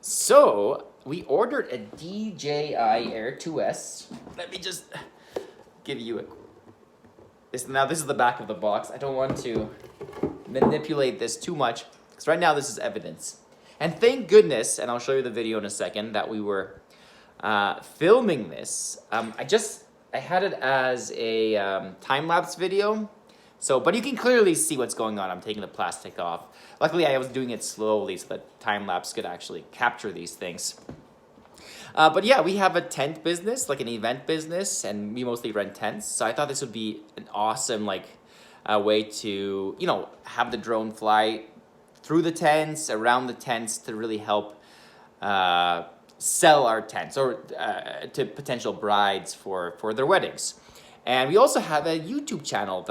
So we ordered a DJI Air 2S. Let me just give you a. This is the back of the box. I don't want to manipulate this too much because right now this is evidence. And thank goodness, and I'll show you the video in a second, that we were filming this. I had it as a time-lapse video. So, but you can clearly see what's going on. I'm taking the plastic off. Luckily, I was doing it slowly so that time-lapse could actually capture these things. But yeah, we have a tent business, like an event business, and we mostly rent tents. So I thought this would be an awesome way to, have the drone fly through the tents, around the tents to really help sell our tents or to potential brides for their weddings. And we also have a YouTube channel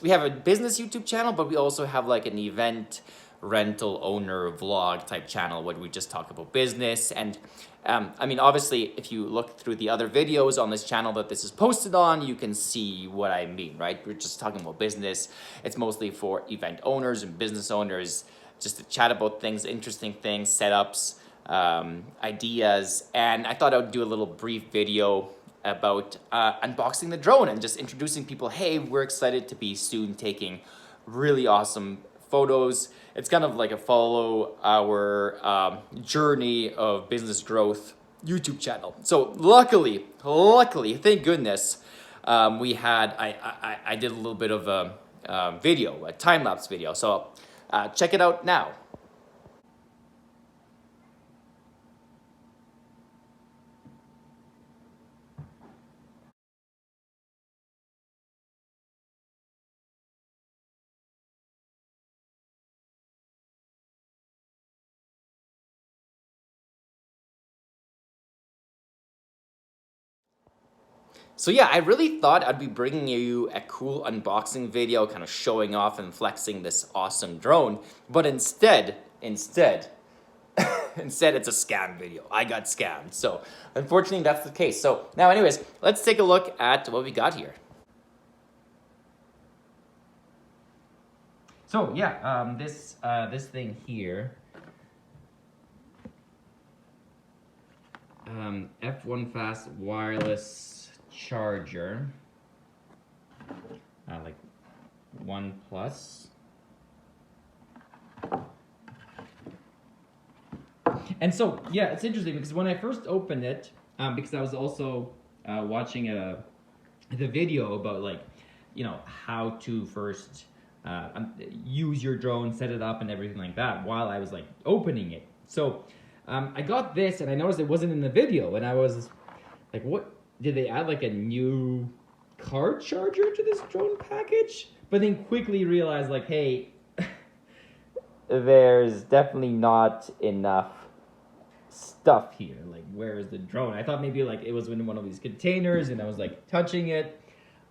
we have a business YouTube channel, but we also have like an event rental owner vlog type channel where we just talk about business. And obviously, if you look through the other videos on this channel that this is posted on, you can see what I mean, right? We're just talking about business. It's mostly for event owners and business owners, just to chat about things, interesting things, setups, ideas. And I thought I would do a little brief video about unboxing the drone and just introducing people. Hey, we're excited to be soon taking really awesome photos. It's kind of like a follow our journey of business growth YouTube channel. So luckily, thank goodness, I did a little bit of a video, a time-lapse video. So check it out now. So yeah, I really thought I'd be bringing you a cool unboxing video, kind of showing off and flexing this awesome drone. But instead, it's a scam video. I got scammed. So unfortunately, that's the case. So now anyways, let's take a look at what we got here. So yeah, this thing here, F1 Fast wireless charger, like OnePlus. And so, yeah, it's interesting because when I first opened it, because I was also watching the video about how to first use your drone, set it up and everything like that while I was opening it. So I got this and I noticed it wasn't in the video and I was like, what? Did they add a new car charger to this drone package? But then quickly realized hey, there's definitely not enough stuff here. Where is the drone? I thought maybe it was in one of these containers and I was touching it.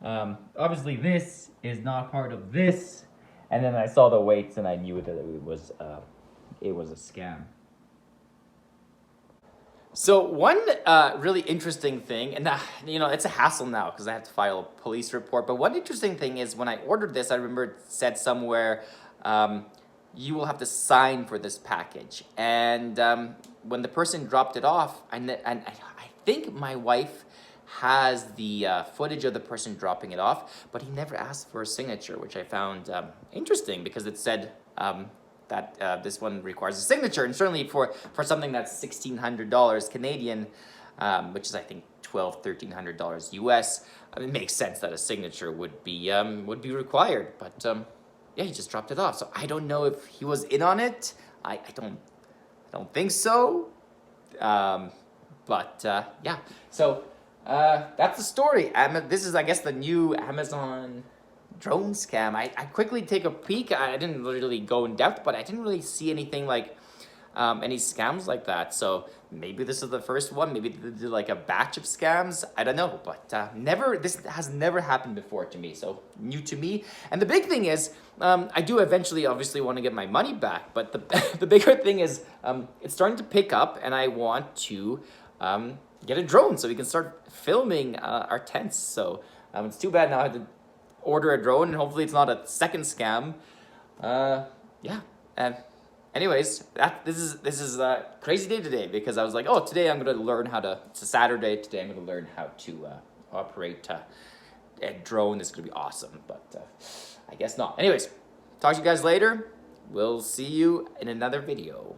Obviously this is not part of this. And then I saw the weights and I knew that it was a scam. So one really interesting thing, and it's a hassle now because I have to file a police report, but one interesting thing is when I ordered this, I remember it said somewhere, you will have to sign for this package. And when the person dropped it off, and I think my wife has the footage of the person dropping it off, but he never asked for a signature, which I found interesting because it said that this one requires a signature, and certainly for something that's $1,600 Canadian, which is I think $1,200-$1,300 US, it makes sense that a signature would be required. But yeah, he just dropped it off, so I don't know if he was in on it. I don't think so. But yeah, so that's the story. This is, I guess, the new Amazon drone scam. I quickly take a peek. I didn't really go in depth, but I didn't really see anything any scams like that. So maybe this is the first one. Maybe they did a batch of scams. I don't know, but this has never happened before to me. So new to me. And the big thing is, I do eventually obviously want to get my money back, but the bigger thing is, it's starting to pick up and I want to get a drone so we can start filming our tents. So it's too bad now I have to order a drone and hopefully it's not a second scam. Yeah. anyways, this is a crazy day today because I was like, oh, today I'm gonna learn how to. It's a Saturday today. I'm gonna learn how to operate a drone. This is gonna be awesome, but I guess not. Anyways, talk to you guys later. We'll see you in another video.